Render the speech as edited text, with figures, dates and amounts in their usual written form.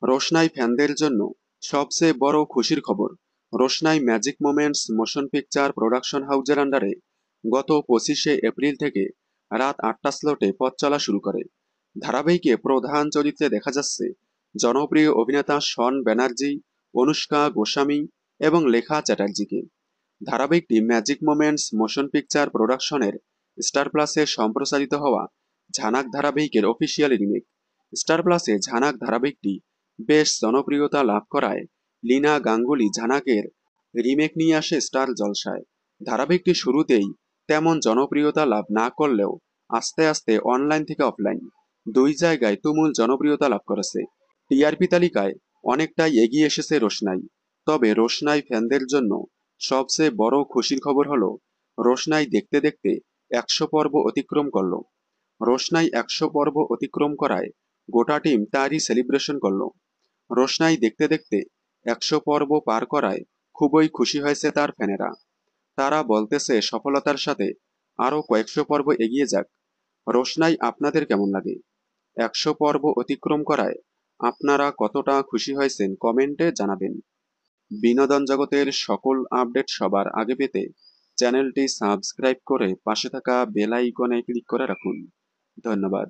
রোশনাই ফ্যানদের জন্য সবচেয়ে বড় খুশির খবর। Roshnai magic moments motion picture production হাউজের আন্ডারে গত 25শে এপ্রিল থেকে রাত 8টা স্লটে পথ চলা শুরু করে। ধারাবাহিকে প্রধান চরিত্রে দেখা যাচ্ছে জনপ্রিয় অভিনেতা শন ব্যানার্জি, অনুষ্কা গোস্বামী এবং লেখা চ্যাটার্জিকে। ধারাবাহিকটি ম্যাজিক মোমেন্টস মোশন পিকচার প্রোডাকশনের স্টার প্লাসে সম্প্রচারিত হওয়া ঝানাক ধারাবাহিকের অফিসিয়াল রিমেক। স্টার প্লাসে ঝানাক ধারাবাহিকটি বেশ জনপ্রিয়তা লাভ করায় লীনা গাঙ্গুলি ঝানাকের রিমেক নিয়ে আসে স্টার জলসায়। ধারাবাহিকটি শুরুতেই তেমন জনপ্রিয়তা লাভ না করলেও আস্তে আস্তে অনলাইন থেকে অফলাইন দুই জায়গায় তুমুল জনপ্রিয়তা লাভ করেছে। টিআরপি তালিকায় অনেকটাই এগিয়ে এসেছে রোশনাই। তবে রোশনাই ফ্যানদের জন্য সবচেয়ে বড় খুশির খবর হলো রোশনাই দেখতে দেখতে 100 পর্ব অতিক্রম করলো। রোশনাই 100 পর্ব অতিক্রম করায় গোটা টিম তারই সেলিব্রেশন করলো। রোশনাই দেখতে দেখতে 100 পর্ব পার করায় খুবই খুশি হয়েছে তার ফ্যানেরা। তারা বলতেছে সফলতার সাথে আরো কয়েকশো পর্ব এগিয়ে যাক। রোশনাই আপনাদের কেমন লাগে? 100 পর্ব অতিক্রম করায় আপনারা কতটা খুশি হয়েছেন কমেন্টে জানাবেন। বিনোদন জগতের সকল আপডেট সবার আগে পেতে চ্যানেলটি সাবস্ক্রাইব করে পাশে থাকা বেল আইকনে ক্লিক করে রাখুন। ধন্যবাদ।